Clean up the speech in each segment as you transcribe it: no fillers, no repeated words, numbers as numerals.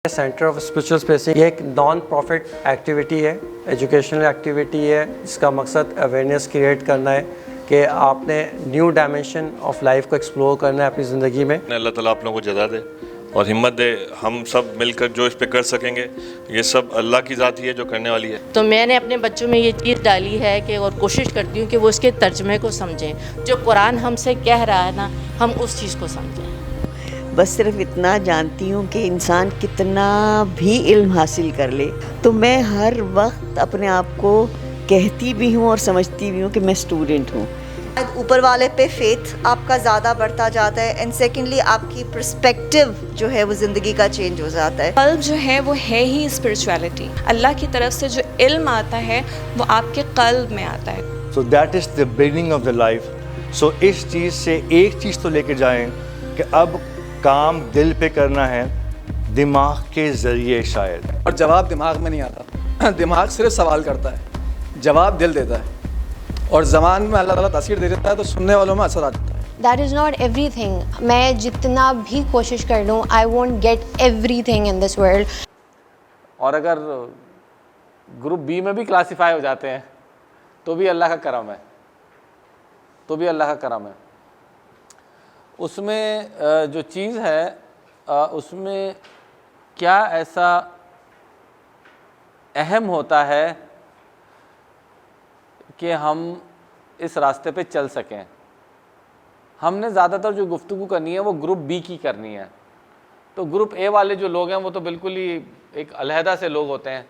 Centre of spiritual spacing ये एक non profit activity है, एजुकेशनल एक्टिविटी है। इसका मकसद अवेयरनेस क्रिएट करना है कि आपने न्यू डायमेंशन ऑफ लाइफ को एक्सप्लोर करना है अपनी ज़िंदगी में। अल्लाह ताला आप लोगों को जज़ा दे और हिम्मत दे। हम सब मिलकर जो इस पे कर सकेंगे, ये सब अल्लाह की ज़ात ही है जो करने वाली है। तो मैंने अपने बच्चों में ये चीज़ डाली है कि और कोशिश करती हूँ कि वो इसके तर्जमे को समझें। जो कुरान हमसे कह रहा है ना, हम उस चीज़ को समझें। बस सिर्फ इतना जानती हूँ कि इंसान कितना भी इल्म हासिल कर ले, तो मैं हर वक्त अपने आप को कहती भी हूँ और समझती भी हूँ कि मैं स्टूडेंट हूँ। ऊपर वाले पे फेथ आपका ज़्यादा बढ़ता जाता है एंड सेकेंडली आपकी पर्सपेक्टिव जो है वो ज़िंदगी का चेंज हो जाता है। कल्ब जो है वो है ही स्पिरिचुअलिटी। अल्लाह की तरफ से जो इल्म आता है वो आपके कल्ब में आता है। So that is the beginning of the life. So इस चीज़ से एक चीज़ तो लेके जाएं कि अब काम दिल पे करना है, दिमाग के ज़रिए शायद। और जवाब दिमाग में नहीं आता, दिमाग सिर्फ सवाल करता है, जवाब दिल देता है। और ज़बान में अल्लाह ताला तासीर दे देता है तो सुनने वालों में असर आ जाता है। That is not everything. मैं जितना भी कोशिश कर लूँ, I won't get everything in this world. और अगर ग्रुप बी में भी क्लासीफाई हो जाते हैं तो भी अल्लाह का करम है, तो भी अल्लाह का करम है। उसमें जो चीज़ है उसमें क्या ऐसा अहम होता है कि हम इस रास्ते पे चल सकें। हमने ज़्यादातर जो गुफ्तगू करनी है वो ग्रुप बी की करनी है। तो ग्रुप ए वाले जो लोग हैं वो तो बिल्कुल ही एक अलहदा से लोग होते हैं।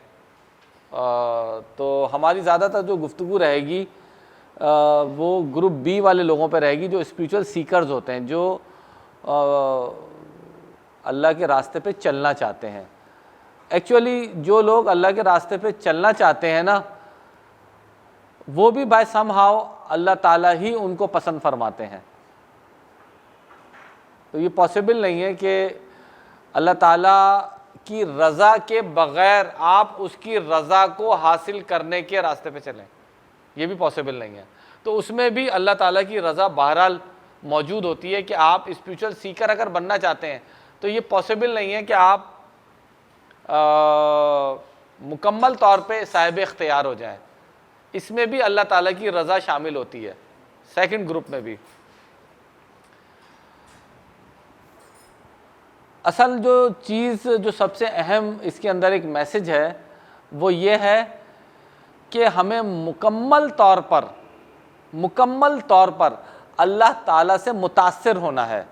तो हमारी ज़्यादातर जो गुफ्तगू रहेगी वो ग्रुप बी वाले लोगों पे रहेगी, जो स्पिरिचुअल सीकर्स होते हैं, जो अल्लाह के रास्ते पे चलना चाहते हैं। एक्चुअली जो लोग अल्लाह के रास्ते पे चलना चाहते हैं ना, वो भी बाय समहाउ अल्लाह ताला ही उनको पसंद फरमाते हैं। तो ये पॉसिबल नहीं है कि अल्लाह ताला की रज़ा के बग़ैर आप उसकी रज़ा को हासिल करने के रास्ते पे चलें, ये भी पॉसिबल नहीं है। तो उसमें भी अल्लाह ताला की रज़ा बहरहाल मौजूद होती है कि आप स्पिरिचुअल सीकर अगर बनना चाहते हैं तो ये पॉसिबल नहीं है कि आप मुकम्मल तौर पे साहिब इख्तियार हो जाएं। इसमें भी अल्लाह ताला की रज़ा शामिल होती है, सेकंड ग्रुप में भी। असल जो चीज़ जो सबसे अहम इसके अंदर एक मैसेज है वो ये है कि हमें मुकम्मल तौर पर अल्लाह ताला से मुतासिर होना है।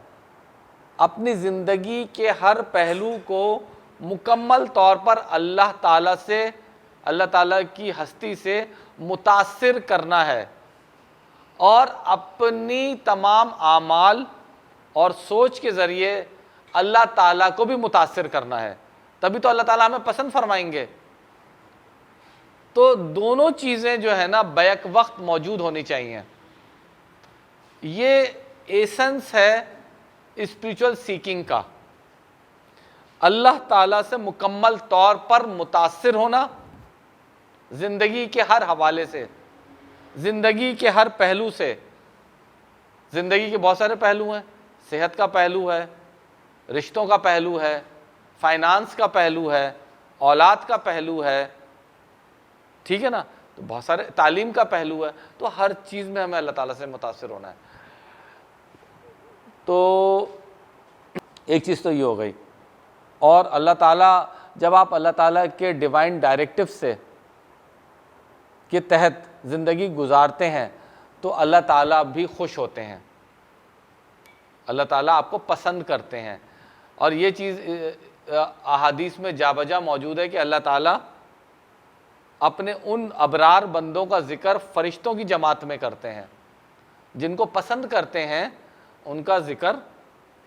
अपनी ज़िंदगी के हर पहलू को मुकम्मल तौर पर अल्लाह ताला से, अल्लाह ताला की हस्ती से मुतासिर करना है और अपनी तमाम आमाल और सोच के ज़रिए अल्लाह ताला को भी मुतासिर करना है, तभी तो अल्लाह ताला हमें पसंद फरमाएंगे। तो दोनों चीज़ें जो है ना बैक वक्त मौजूद होनी चाहिए। ये एसेंस है स्पिरिचुअल सीकिंग का, अल्लाह ताला से मुकम्मल तौर पर मुतासिर होना ज़िंदगी के हर हवाले से, ज़िंदगी के हर पहलू से। ज़िंदगी के बहुत सारे पहलू हैं, सेहत का पहलू है, रिश्तों का पहलू है, फाइनेंस का पहलू है, औलाद का पहलू है, ठीक है ना, तो बहुत सारे, तालीम का पहलू है। तो हर चीज़ में हमें अल्लाह ताला से मुतासिर होना है। तो एक चीज़ तो ये हो गई। और अल्लाह ताला, जब आप अल्लाह ताला के डिवाइन डायरेक्टिव से के तहत ज़िंदगी गुजारते हैं तो अल्लाह ताला भी खुश होते हैं, अल्लाह ताला आपको पसंद करते हैं। और ये चीज़ अहादीस में जाबजा मौजूद है कि अल्लाह ताला अपने उन अबरार बंदों का ज़िक्र फ़रिश्तों की जमात में करते हैं, जिनको पसंद करते हैं उनका ज़िक्र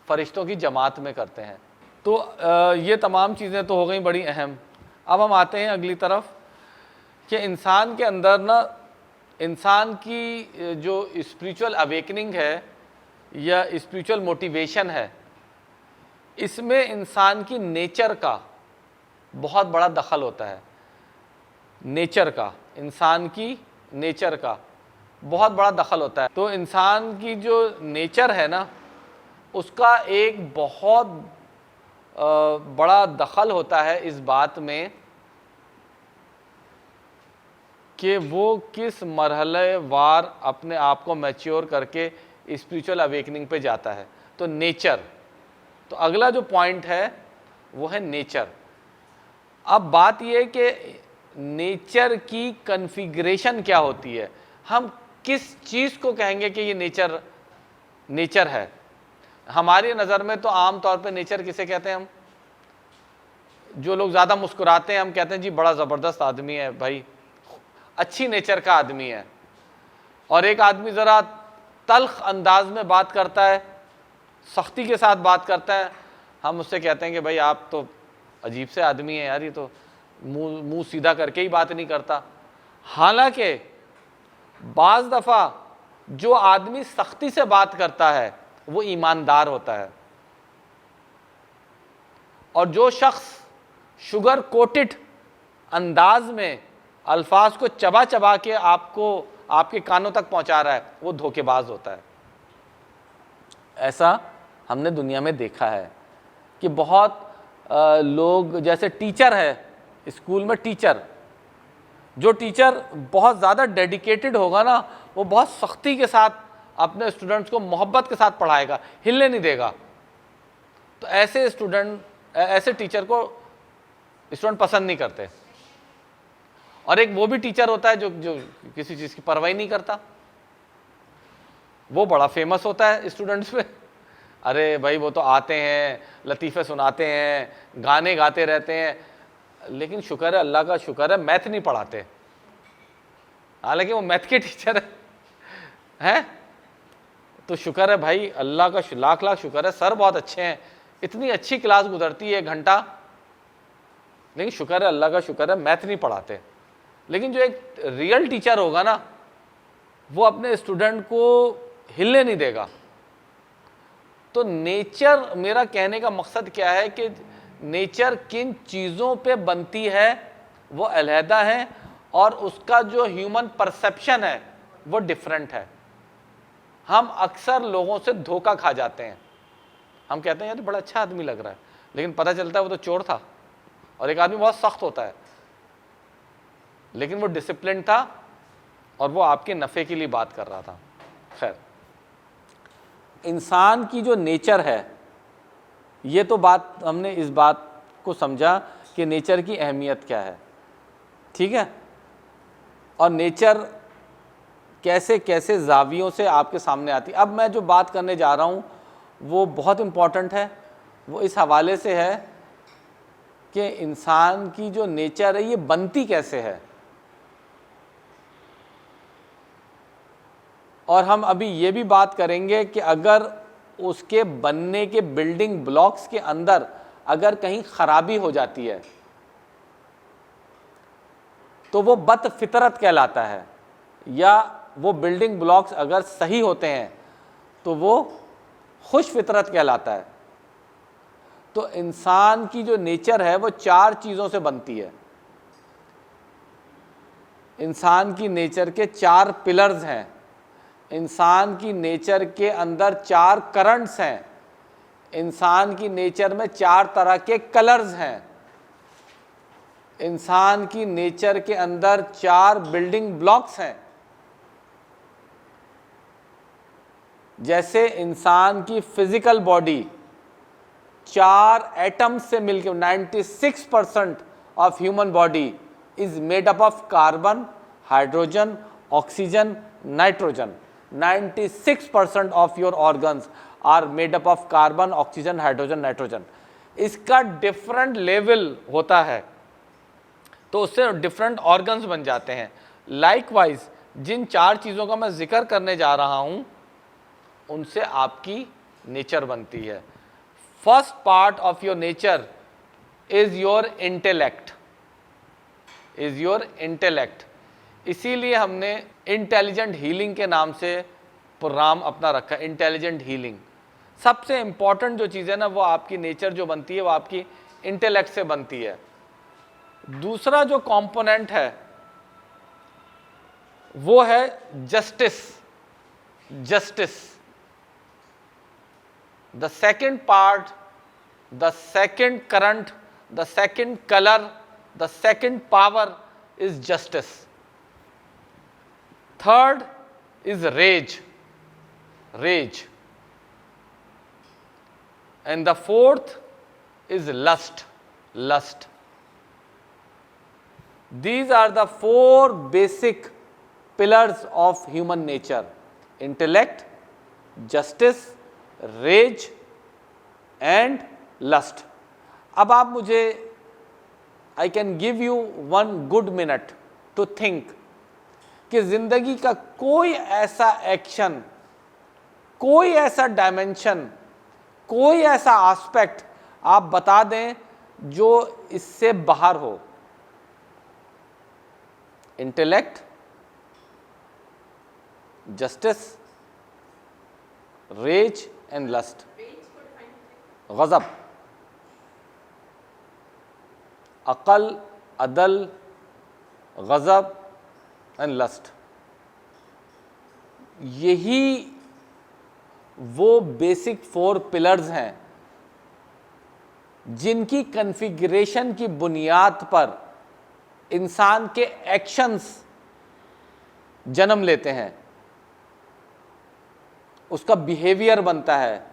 फ़रिश्तों की जमात में करते हैं। तो ये तमाम चीज़ें तो हो गई बड़ी अहम। अब हम आते हैं अगली तरफ कि इंसान के अंदर ना, इंसान की जो स्पिरिचुअल अवेकनिंग है या स्पिरिचुअल मोटिवेशन है, इसमें इंसान की नेचर का बहुत बड़ा दखल होता है। नेचर का, इंसान की नेचर का बहुत बड़ा दखल होता है। तो इंसान की जो नेचर है ना, उसका एक बहुत बड़ा दखल होता है इस बात में कि वो किस मरहले वार अपने आप को मैच्योर करके स्पिरिचुअल अवेकनिंग पे जाता है। तो नेचर, तो अगला जो पॉइंट है वो है नेचर। अब बात ये है कि नेचर की कन्फिग्रेशन क्या होती है, हम किस चीज़ को कहेंगे कि ये नेचर है। हमारी नज़र में तो आम तौर पे नेचर किसे कहते हैं हम, जो लोग ज़्यादा मुस्कुराते हैं हम कहते हैं जी बड़ा ज़बरदस्त आदमी है भाई, अच्छी नेचर का आदमी है। और एक आदमी ज़रा तल्ख अंदाज में बात करता है, सख्ती के साथ बात करता है, हम उससे कहते हैं कि भाई आप तो अजीब से आदमी है यार, ये तो मुंह सीधा करके ही बात नहीं करता। हालांकि बाज़ दफ़ा जो आदमी सख्ती से बात करता है वो ईमानदार होता है, और जो शख्स शुगर कोटेड अंदाज में अल्फाज को चबा चबा के आपको आपके कानों तक पहुंचा रहा है वो धोखेबाज होता है। ऐसा हमने दुनिया में देखा है कि बहुत लोग, जैसे टीचर है स्कूल में, जो टीचर बहुत ज़्यादा डेडिकेटेड होगा ना, वो बहुत सख्ती के साथ अपने स्टूडेंट्स को मोहब्बत के साथ पढ़ाएगा, हिलने नहीं देगा। तो ऐसे टीचर को स्टूडेंट पसंद नहीं करते। और एक वो भी टीचर होता है जो किसी चीज़ की परवाह नहीं करता, वो बड़ा फेमस होता है स्टूडेंट्स में। अरे भाई वो तो आते हैं, लतीफ़े सुनाते हैं, गाने गाते रहते हैं, लेकिन शुक्र है, अल्लाह का शुक्र है, मैथ नहीं पढ़ाते। हालांकि वो मैथ के टीचर हैं, तो शुक्र है भाई, अल्लाह का लाख लाख शुक्र है, सर बहुत अच्छे हैं, इतनी अच्छी क्लास गुजरती है 1 घंटा, लेकिन शुक्र है, अल्लाह का शुक्र है, मैथ नहीं पढ़ाते। लेकिन जो एक रियल टीचर होगा ना, वो अपने स्टूडेंट को हिलने नहीं देगा। तो नेचर, मेरा कहने का मकसद क्या है कि नेचर किन चीज़ों पे बनती है वो अलहदा है, और उसका जो ह्यूमन परसेप्शन है वो डिफरेंट है। हम अक्सर लोगों से धोखा खा जाते हैं, हम कहते हैं यार बड़ा अच्छा आदमी लग रहा है, लेकिन पता चलता है वो तो चोर था। और एक आदमी बहुत सख्त होता है, लेकिन वो डिसिप्लिन था और वो आपके नफ़े के लिए बात कर रहा था। खैर, इंसान की जो नेचर है, ये तो बात हमने इस बात को समझा कि नेचर की अहमियत क्या है, ठीक है, और नेचर कैसे कैसे जावियों से आपके सामने आती। अब मैं जो बात करने जा रहा हूँ वो बहुत इम्पॉर्टेंट है। वो इस हवाले से है कि इंसान की जो नेचर है ये बनती कैसे है, और हम अभी ये भी बात करेंगे कि अगर उसके बनने के बिल्डिंग ब्लॉक्स के अंदर अगर कहीं खराबी हो जाती है तो वो बदफितरत कहलाता है, या वो बिल्डिंग ब्लॉक्स अगर सही होते हैं तो वो खुश फितरत कहलाता है। तो इंसान की जो नेचर है वो 4 चीज़ों से बनती है। इंसान की नेचर के 4 पिलर्स हैं। इंसान की नेचर के अंदर 4 करंट्स हैं। इंसान की नेचर में 4 तरह के कलर्स हैं। इंसान की नेचर के अंदर 4 बिल्डिंग ब्लॉक्स हैं। जैसे इंसान की फिजिकल बॉडी 4 एटम्स से मिलकर 96% of human body is made up of carbon, hydrogen, oxygen, nitrogen. 96% of your organs are made up of carbon, oxygen, hydrogen, nitrogen. इसका डिफरेंट लेवल होता है तो उससे डिफरेंट ऑर्गन्स बन जाते हैं। लाइकवाइज जिन 4 चीज़ों का मैं जिक्र करने जा रहा हूँ उनसे आपकी नेचर बनती है। First part of your nature is your intellect, इसीलिए हमने इंटेलिजेंट हीलिंग के नाम से प्रोग्राम अपना रखा। इंटेलिजेंट हीलिंग, सबसे इंपॉर्टेंट जो चीज़ है ना वो आपकी नेचर जो बनती है वो आपकी इंटेलेक्ट से बनती है। दूसरा जो कंपोनेंट है वो है justice. The second part the second current, the second color, the second power is justice. Third is rage, and the fourth is lust. These are the four basic pillars of human nature: intellect, justice, rage and lust. अब आप मुझे, I can give you 1 good minute to think कि जिंदगी का कोई ऐसा action, कोई ऐसा डायमेंशन, कोई ऐसा एस्पेक्ट आप बता दें जो इससे बाहर हो। Intellect, justice, rage and lust, गज़ब, अकल, अदल, गज़ब एंड लस्ट। यही वो बेसिक 4 पिलर्स हैं जिनकी कॉन्फ़िगरेशन की बुनियाद पर इंसान के एक्शंस जन्म लेते हैं, उसका बिहेवियर बनता है।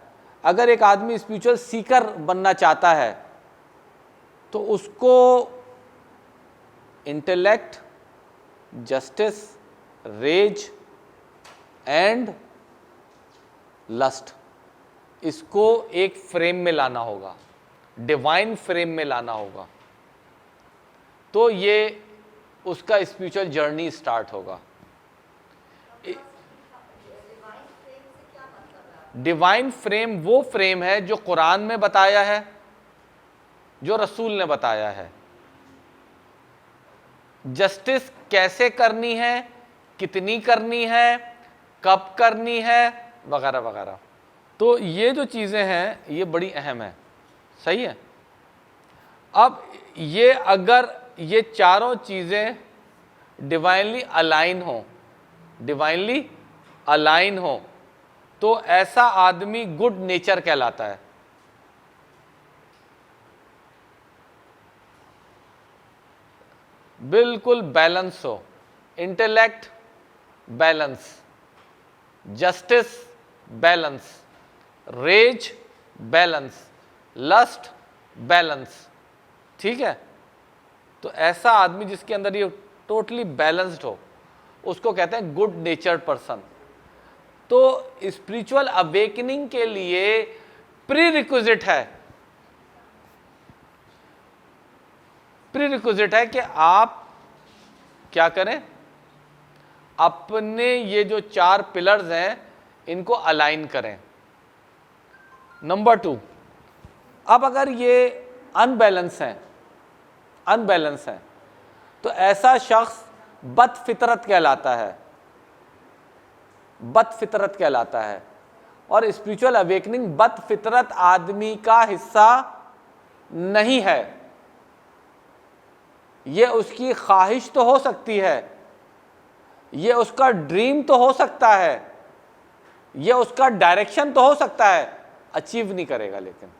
अगर एक आदमी स्पिरिचुअल सीकर बनना चाहता है तो उसको intellect, justice, rage and lust, इसको एक फ्रेम में लाना होगा, डिवाइन फ्रेम में लाना होगा, तो ये उसका स्पिरिचुअल जर्नी स्टार्ट होगा। डिवाइन फ्रेम वो फ्रेम है जो कुरान में बताया है, जो रसूल ने बताया है। जस्टिस कैसे करनी है, कितनी करनी है, कब करनी है, वगैरह वगैरह। तो ये जो चीज़ें हैं ये बड़ी अहम है, सही है। अब ये अगर ये चारों चीज़ें डिवाइनली अलाइन हो तो ऐसा आदमी गुड नेचर कहलाता है। बिल्कुल बैलेंस हो, intellect balance, justice balance, rage balance, lust balance, ठीक है। तो ऐसा आदमी जिसके अंदर ये टोटली बैलेंस्ड हो उसको कहते हैं गुड नेचर्ड पर्सन। तो स्पिरिचुअल अवेकनिंग के लिए प्रीरिक्विजिट है कि आप क्या करें, अपने ये जो 4 पिलर्स हैं इनको अलाइन करें। नंबर 2, अब अगर ये अनबैलेंस हैं तो ऐसा शख्स बदफितरत कहलाता है। और स्पिरिचुअल अवेकनिंग बदफितरत आदमी का हिस्सा नहीं है। ये उसकी ख्वाहिश तो हो सकती है, ये उसका ड्रीम तो हो सकता है, ये उसका डायरेक्शन तो हो सकता है, अचीव नहीं करेगा। लेकिन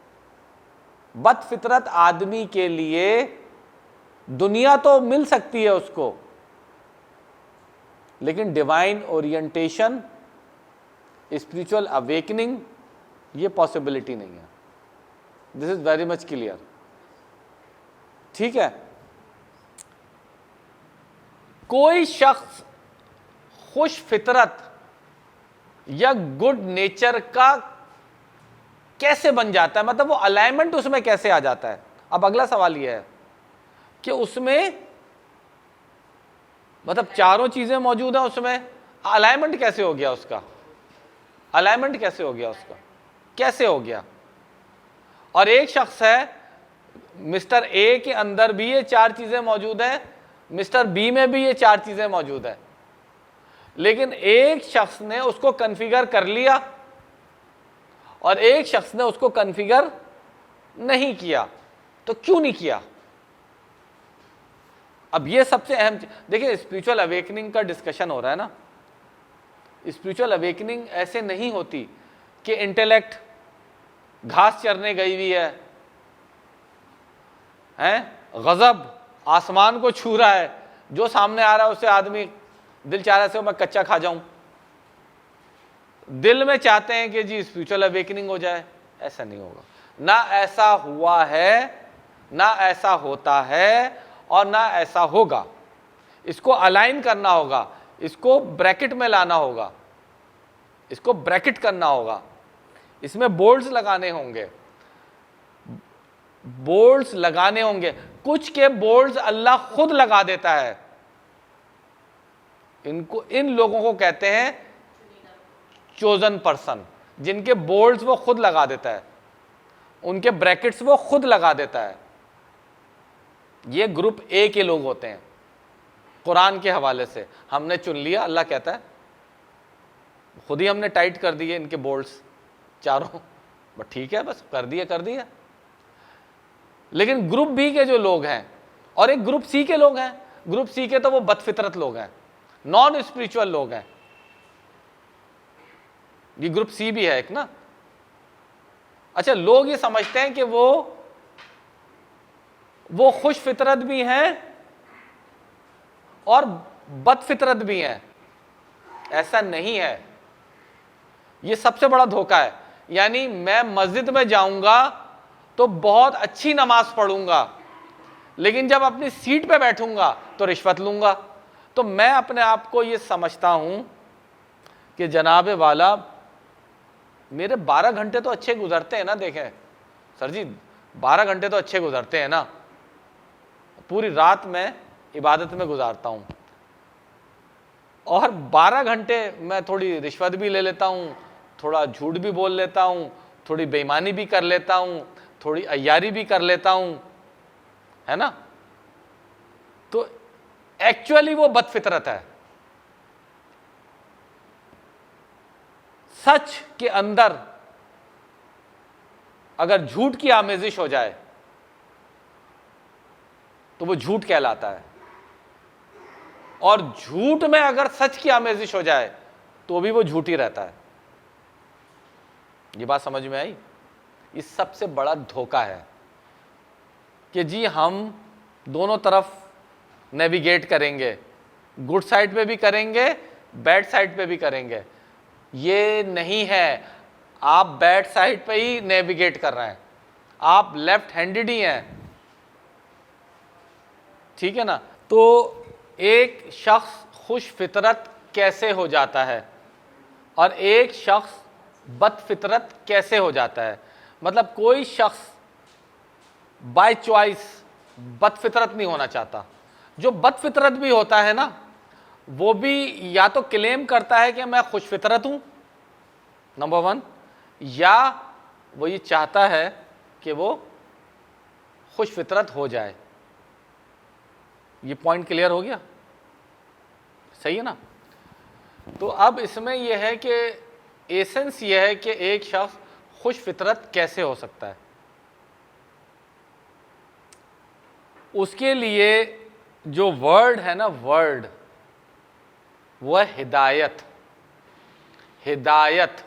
बदफितरत आदमी के लिए दुनिया तो मिल सकती है उसको, लेकिन डिवाइन ओरिएंटेशन, स्पिरिचुअल अवेकनिंग, ये पॉसिबिलिटी नहीं है। This is very much clear, ठीक है। कोई शख्स खुश फितरत या गुड नेचर का कैसे बन जाता है, मतलब वो अलाइनमेंट उसमें कैसे आ जाता है। अब अगला सवाल ये है कि उसमें मतलब चारों चीजें मौजूद हैं, उसमें अलाइनमेंट कैसे हो गया उसका, कैसे हो गया। और एक शख्स है, मिस्टर ए के अंदर भी ये 4 चीजें मौजूद हैं, मिस्टर बी में भी ये 4 चीजें मौजूद हैं, लेकिन एक शख्स ने उसको कॉन्फ़िगर कर लिया और एक शख्स ने उसको कॉन्फ़िगर नहीं किया। तो क्यों नहीं किया? अब ये सबसे अहम देखिए, स्पिरिचुअल अवेकनिंग का डिस्कशन हो रहा है ना। स्पिरिचुअल अवेकनिंग ऐसे नहीं होती कि इंटेलेक्ट घास चरने गई हुई है हैं, गज़ब आसमान को छू रहा है, जो सामने आ रहा है उससे आदमी दिल चाह रहा है मैं कच्चा खा जाऊं, दिल में चाहते हैं कि जी स्पिरिचुअल अवेकनिंग हो जाए। ऐसा नहीं होगा, ना ऐसा हुआ है, ना ऐसा होता है, और ना ऐसा होगा। इसको अलाइन करना होगा, इसको ब्रैकेट में लाना होगा, इसको ब्रैकेट करना होगा, इसमें बोल्ड्स लगाने होंगे, बोल्ड्स लगाने होंगे। कुछ के बोल्ड्स अल्लाह खुद लगा देता है। इनको, इन लोगों को कहते हैं चोजन पर्सन, जिनके बोल्ड्स वो खुद लगा देता है, उनके ब्रैकेट्स वो खुद लगा देता है। ये ग्रुप ए के लोग होते हैं। कुरान के हवाले से हमने चुन लिया, अल्लाह कहता है खुद ही हमने टाइट कर दिए इनके बोल्ड्स चारों, बट ठीक है, बस कर दिया। लेकिन ग्रुप बी के जो लोग हैं और एक ग्रुप सी के लोग हैं, ग्रुप सी के तो वो बदफितरत लोग हैं, नॉन स्पिरिचुअल लोग हैं। ये ग्रुप सी भी है एक ना। अच्छा, लोग ये समझते हैं कि वो खुश फितरत भी हैं और बदफितरत भी हैं। ऐसा नहीं है, ये सबसे बड़ा धोखा है। यानी मैं मस्जिद में जाऊंगा तो बहुत अच्छी नमाज पढ़ूंगा, लेकिन जब अपनी सीट पे बैठूंगा तो रिश्वत लूंगा। तो मैं अपने आप को ये समझता हूं कि जनाब वाला मेरे 12 घंटे तो अच्छे गुजरते हैं ना। देखें सर जी, 12 घंटे तो अच्छे गुजरते हैं ना, पूरी रात मैं इबादत में गुजारता हूं, और 12 घंटे मैं थोड़ी रिश्वत भी ले लेता हूं, थोड़ा झूठ भी बोल लेता हूं, थोड़ी बेईमानी भी कर लेता हूं, थोड़ी अय्यारी भी कर लेता हूं, है ना। तो एक्चुअली वो बदफितरत है। सच के अंदर अगर झूठ की आमेजिश हो जाए तो वो झूठ कहलाता है, और झूठ में अगर सच की आमेजिश हो जाए तो भी वो झूठ ही रहता है। ये बात समझ में आई? ये सबसे बड़ा धोखा है कि जी हम दोनों तरफ नेविगेट करेंगे, गुड साइड पे भी करेंगे, बैड साइड पे भी करेंगे। ये नहीं है, आप बैड साइड पे ही नेविगेट कर रहे हैं, आप लेफ्ट हैंडेड ही हैं, ठीक है ना। तो एक शख्स खुश फितरत कैसे हो जाता है और एक शख्स बदफितरत कैसे हो जाता है? मतलब कोई शख्स बाय चॉइस बदफितरत नहीं होना चाहता। जो बदफितरत भी होता है ना, वो भी या तो क्लेम करता है कि मैं खुश फितरत हूं, नंबर 1, या वो ये चाहता है कि वो खुश फितरत हो जाए। ये पॉइंट क्लियर हो गया? सही है ना। तो अब इसमें यह है कि एसेंस यह है कि एक शख्स खुश फितरत कैसे हो सकता है। उसके लिए जो वर्ड है ना, वर्ड, वह हिदायत। हिदायत,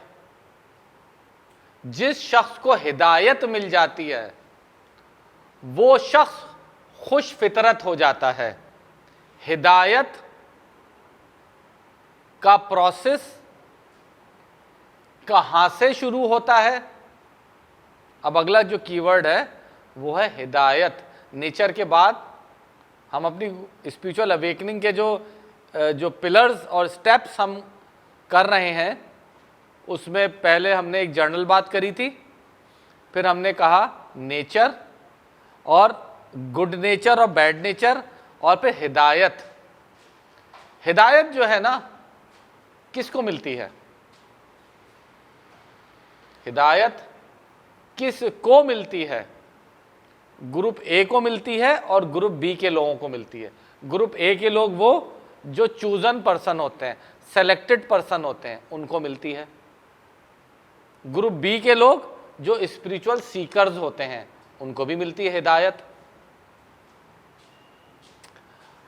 जिस शख्स को हिदायत मिल जाती है वो शख्स खुश फितरत हो जाता है। हिदायत का प्रोसेस कहां से शुरू होता है? अब अगला जो कीवर्ड है वो है हिदायत। नेचर के बाद हम अपनी स्पिरिचुअल अवेकनिंग के जो पिलर्स और स्टेप्स हम कर रहे हैं, उसमें पहले हमने एक जनरल बात करी थी, फिर हमने कहा नेचर और गुड नेचर और बैड नेचर, और फिर हिदायत। हिदायत जो है ना, किसको मिलती है? हिदायत किस को मिलती है? ग्रुप ए को मिलती है और ग्रुप बी के लोगों को मिलती है। ग्रुप ए के लोग वो जो चूजन पर्सन होते हैं, सेलेक्टेड पर्सन होते हैं, उनको मिलती है। ग्रुप बी के लोग जो स्पिरिचुअल सीकर्स होते हैं, उनको भी मिलती है हिदायत।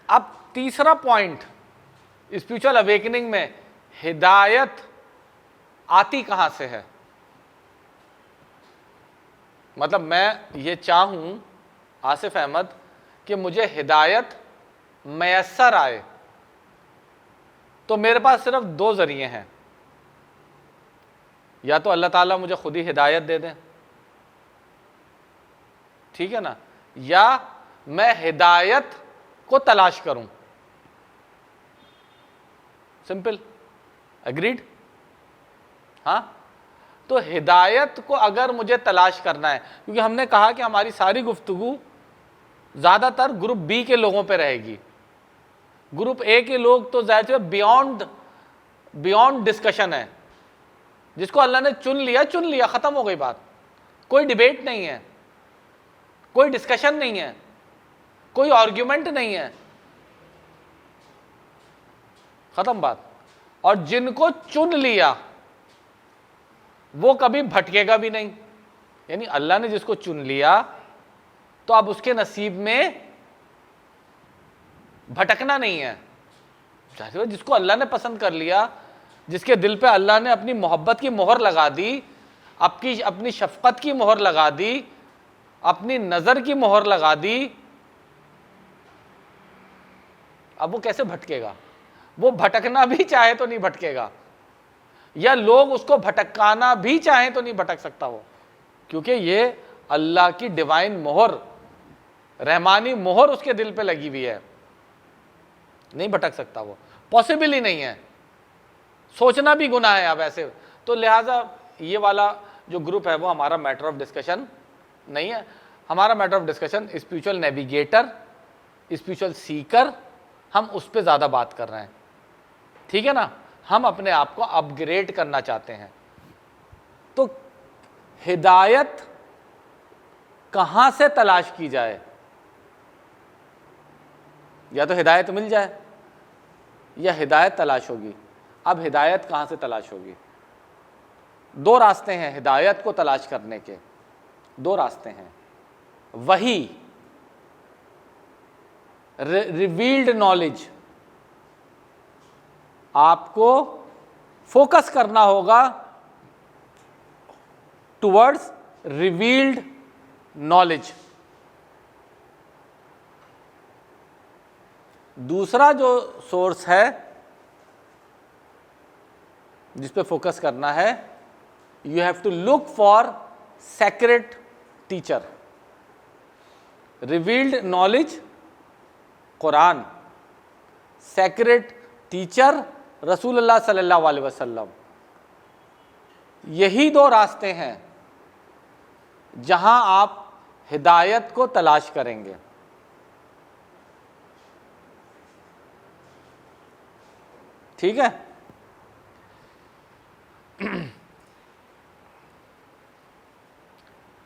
अब तीसरा पॉइंट स्पिरिचुअल अवेकनिंग में, हिदायत आती कहां से है? मतलब मैं ये चाहूं आसिफ अहमद कि मुझे हिदायत मैसर आए, तो मेरे पास सिर्फ दो ज़रिए हैं, या तो अल्लाह ताला मुझे खुद ही हिदायत दे दें, ठीक है ना, या मैं हिदायत को तलाश करूं। Simple, agreed? हाँ, तो हिदायत को अगर मुझे तलाश करना है, क्योंकि हमने कहा कि हमारी सारी गुफ्तगू ज़्यादातर ग्रुप बी के लोगों पे रहेगी। ग्रुप ए के लोग तो ज़ाहिर है बियॉन्ड डिस्कशन है, जिसको अल्लाह ने चुन लिया, ख़त्म हो गई बात, कोई डिबेट नहीं है, कोई डिस्कशन नहीं है, कोई आर्ग्यूमेंट नहीं है, ख़त्म बात। और जिनको चुन लिया वो कभी भटकेगा भी नहीं, यानी अल्लाह ने जिसको चुन लिया तो अब उसके नसीब में भटकना नहीं है। जिसको अल्लाह ने पसंद कर लिया, जिसके दिल पे अल्लाह ने अपनी मोहब्बत की मोहर लगा दी, अपनी शफकत की मोहर लगा दी, अपनी नज़र की मोहर लगा दी, अब वो कैसे भटकेगा? वो भटकना भी चाहे तो नहीं भटकेगा, या लोग उसको भटकाना भी चाहे तो नहीं भटक सकता वो, क्योंकि ये अल्लाह की डिवाइन मोहर, रहमानी मोहर उसके दिल पे लगी हुई है, नहीं भटक सकता वो, पॉसिबल ही नहीं है, सोचना भी गुनाह है अब ऐसे। तो लिहाजा ये वाला जो ग्रुप है वो हमारा मैटर ऑफ डिस्कशन नहीं है। हमारा matter of discussion spiritual navigator, spiritual Sikar, हम उस पर ज़्यादा बात कर रहे हैं, ठीक है ना। हम अपने आप को अपग्रेड करना चाहते हैं। तो हिदायत कहाँ से तलाश की जाए? या तो हिदायत मिल जाए या हिदायत तलाश होगी। अब हिदायत कहाँ से तलाश होगी? दो रास्ते हैं हिदायत को तलाश करने के, दो रास्ते हैं। वही रिवील्ड नॉलेज, आपको फोकस करना होगा टुवर्ड्स रिवील्ड नॉलेज। दूसरा जो सोर्स है जिस पे फोकस करना है, you have to look for secret teacher. Revealed knowledge Quran, secret teacher रसूलुल्लाह सल्लल्लाहु अलैहि वसल्लम। यही दो रास्ते हैं जहां आप हिदायत को तलाश करेंगे। ठीक है।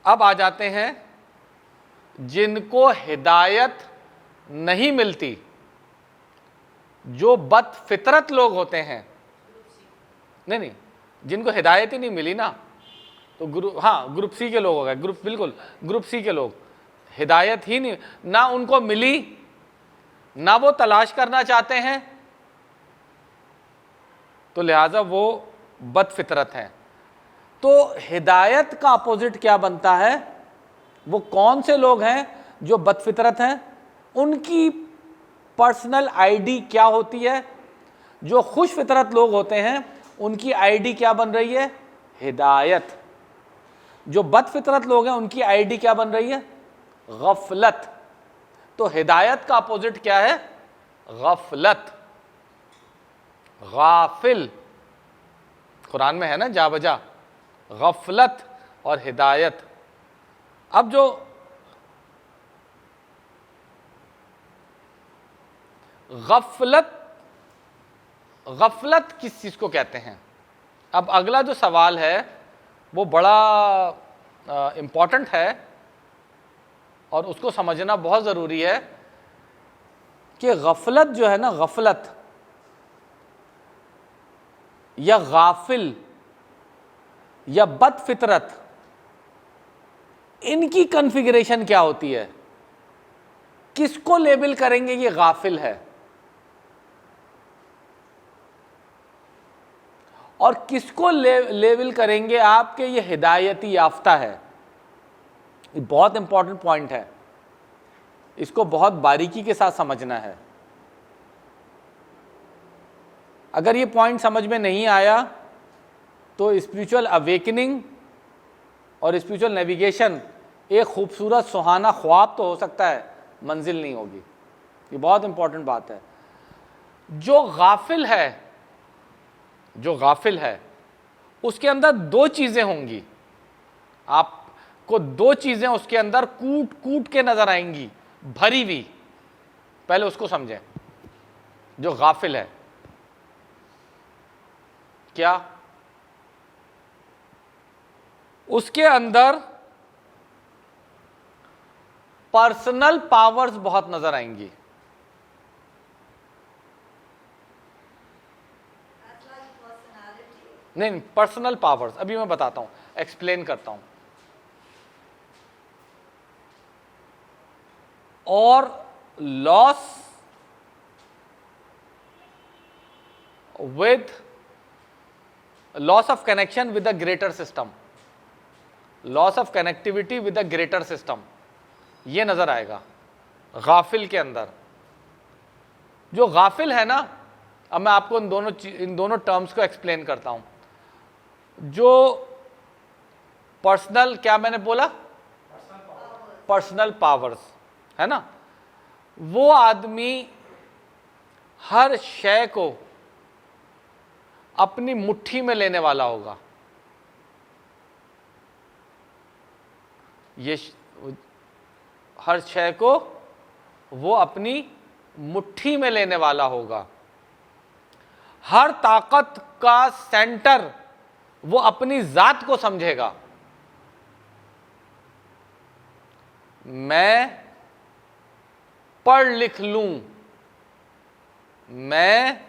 अब आ जाते हैं जिनको हिदायत नहीं मिलती, जो बदफितरत लोग होते हैं। नहीं, जिनको हिदायत ही नहीं मिली ना, तो ग्रुप सी के लोग हो गए, ग्रुप सी के लोग, हिदायत ही नहीं, ना उनको मिली, ना वो तलाश करना चाहते हैं, तो लिहाजा वो बदफितरत हैं। तो हिदायत का अपोजिट क्या बनता है? वो कौन से लोग हैं जो बदफितरत हैं? उनकी पर्सनल आईडी क्या होती है? जो खुश फितरत लोग होते हैं उनकी आईडी क्या बन रही है? हिदायत। जो बदफितरत लोग हैं उनकी आईडी क्या बन रही है? गफलत। तो हिदायत का अपोजिट क्या है? गफलत, गाफिल। कुरान में है ना जा बजा, गफलत और हिदायत। अब जो गफलत किस चीज को कहते हैं? अब अगला जो सवाल है वो बड़ा इंपॉर्टेंट है और उसको समझना बहुत ज़रूरी है कि गफलत जो है ना, गफलत या गाफिल या बदफितरत, इनकी कॉन्फ़िगरेशन क्या होती है? किसको लेबल करेंगे ये गाफिल है और किसको लेबल करेंगे आपके ये हिदायती याफ्ता है? ये बहुत इंपॉर्टेंट पॉइंट है। इसको बहुत बारीकी के साथ समझना है। अगर ये पॉइंट समझ में नहीं आया तो स्पिरिचुअल अवेकनिंग और स्पिरिचुअल नेविगेशन एक खूबसूरत सुहाना ख्वाब तो हो सकता है, मंजिल नहीं होगी। ये बहुत इंपॉर्टेंट बात है। जो गाफिल है उसके अंदर दो चीज़ें होंगी, आपको दो चीज़ें उसके अंदर कूट कूट के नजर आएंगी, भरी हुई। पहले उसको समझें। जो गाफिल है क्या, उसके अंदर पर्सनल पावर्स बहुत नजर आएंगी। नहीं, पर्सनल पावर्स, अभी मैं बताता हूं, एक्सप्लेन करता हूं। और loss of connection with the greater system, loss of connectivity with the greater system, ये नजर आएगा गाफिल के अंदर। जो गाफिल है ना, अब मैं आपको इन दोनों टर्म्स को एक्सप्लेन करता हूं। जो पर्सनल, क्या मैंने बोला, पर्सनल पावर्स है ना, वो आदमी हर शय को अपनी मुट्ठी में लेने वाला होगा। ये हर शय को वो अपनी मुट्ठी में लेने वाला होगा। हर ताकत का सेंटर वो अपनी जात को समझेगा। मैं पढ़ लिख लूं, मैं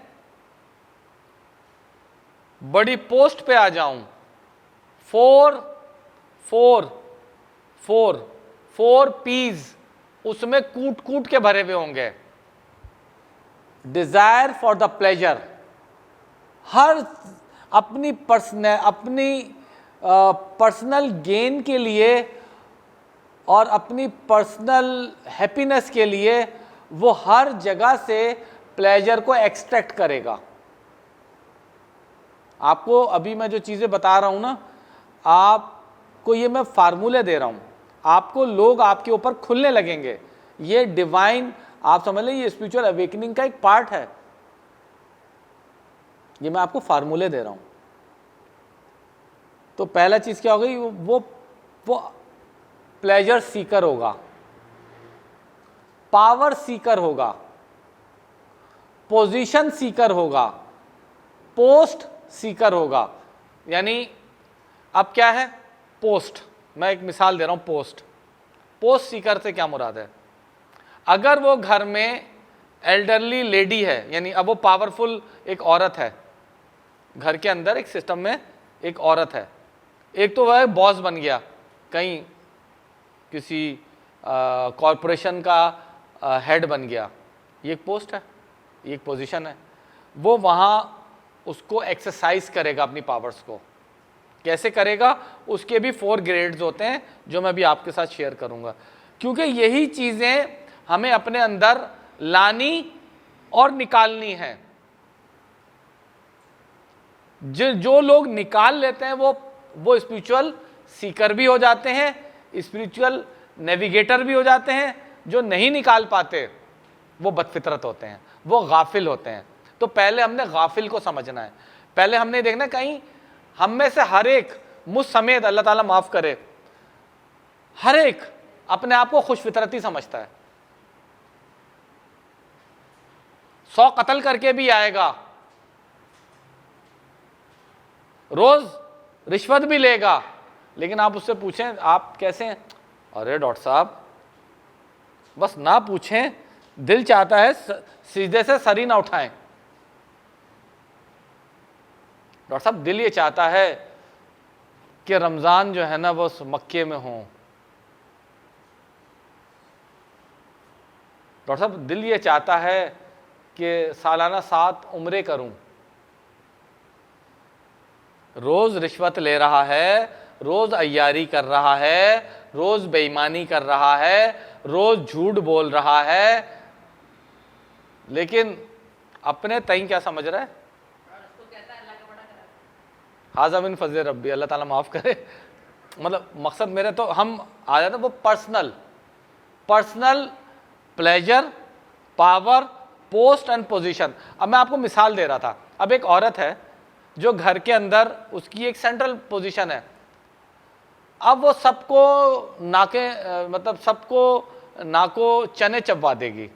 बड़ी पोस्ट पे आ जाऊं, फोर पीज उसमें कूट कूट के भरे हुए होंगे। डिजायर फॉर द प्लेजर, हर अपनी पर्सनल गेन के लिए और अपनी पर्सनल हैप्पीनेस के लिए वो हर जगह से प्लेजर को एक्सट्रैक्ट करेगा। आपको अभी मैं जो चीज़ें बता रहा हूं ना, आपको ये मैं फार्मूले दे रहा हूं, आपको लोग आपके ऊपर खुलने लगेंगे। ये डिवाइन, आप समझ लें, ये स्पिरिचुअल अवेकनिंग का एक पार्ट है। ये मैं आपको फार्मूले दे रहा हूं। तो पहला चीज क्या हो गई, वो प्लेजर सीकर होगा, पावर सीकर होगा, पोजीशन सीकर होगा, पोस्ट सीकर होगा। यानी अब क्या है, पोस्ट, मैं एक मिसाल दे रहा हूं। पोस्ट सीकर से क्या मुराद है, अगर वो घर में एल्डरली लेडी है, यानी अब वो पावरफुल एक औरत है, घर के अंदर एक सिस्टम में एक औरत है, एक तो वह बॉस बन गया, कहीं किसी कॉरपोरेशन का हेड बन गया, ये एक पोस्ट है, ये एक पोजीशन है। वो वहाँ उसको एक्सरसाइज करेगा अपनी पावर्स को। कैसे करेगा, उसके भी 4 ग्रेड्स होते हैं जो मैं भी आपके साथ शेयर करूँगा, क्योंकि यही चीज़ें हमें अपने अंदर लानी और निकालनी है। जो लोग निकाल लेते हैं वो स्पिरिचुअल सीकर भी हो जाते हैं, स्पिरिचुअल नेविगेटर भी हो जाते हैं। जो नहीं निकाल पाते वो बदफितरत होते हैं, वो गाफिल होते हैं। तो पहले हमने गाफिल को समझना है। पहले हमने देखना, कहीं हम में से हर एक, मुझ समेत, अल्लाह ताला माफ करे, हर एक अपने आप को खुशफितरती समझता है। 100 कत्ल करके भी आएगा, रोज रिश्वत भी लेगा, लेकिन आप उससे पूछें आप कैसे हैं, अरे डॉक्टर साहब, बस ना पूछें, दिल चाहता है सीधे से सर ही ना उठाएं। डॉक्टर साहब, दिल ये चाहता है कि रमज़ान जो है ना वो मक्के में हो। डॉक्टर साहब, दिल ये चाहता है कि सालाना 7 उम्रे करूं। रोज़ रिश्वत ले रहा है, रोज़ अय्यारी कर रहा है, रोज़ बेईमानी कर रहा है, रोज़ झूठ बोल रहा है, लेकिन अपने तई क्या समझ रहा है? हाज़ा मिन फज़ल रब्बी, अल्लाह ताला माफ़ करे। मतलब मकसद मेरे तो हम आ जाते वो personal pleasure, power, post and position. अब मैं आपको मिसाल दे रहा था, अब एक औरत है जो घर के अंदर उसकी एक सेंट्रल पोजीशन है, अब वो सबको मतलब सबको नाको चने चबवा देगी,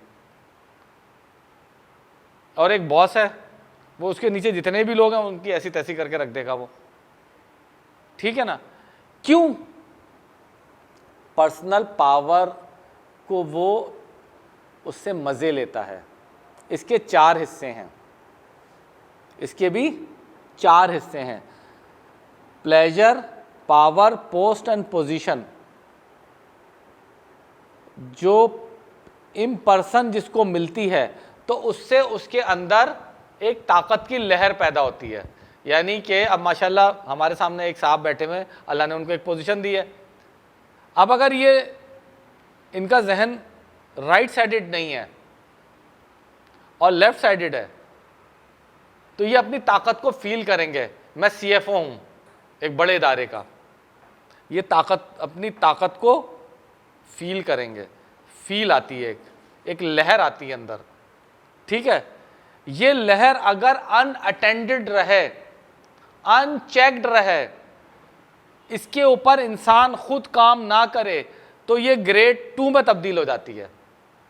और एक बॉस है वो उसके नीचे जितने भी लोग हैं उनकी ऐसी तैसी करके रख देगा वो, ठीक है ना? क्यों? पर्सनल पावर को वो उससे मज़े लेता है। इसके 4 हिस्से हैं, इसके भी 4 हिस्से हैं, pleasure, power, post and position. जो इम्पर्सन जिसको मिलती है तो उससे उसके अंदर एक ताकत की लहर पैदा होती है। यानी कि अब माशाल्लाह हमारे सामने एक साहब बैठे हुए हैं, अल्लाह ने उनको एक पोजीशन दी है। अब अगर ये इनका जहन राइट साइडेड नहीं है और लेफ्ट साइडेड है तो ये अपनी ताकत को फील करेंगे। मैं CFO हूँ एक बड़े इदारे का, ये अपनी ताकत को फील करेंगे, फील आती है, एक लहर आती है अंदर, ठीक है? ये लहर अगर अनअटेंडेड रहे, अनचेक्ड रहे, इसके ऊपर इंसान खुद काम ना करे तो ये ग्रेड 2 में तब्दील हो जाती है।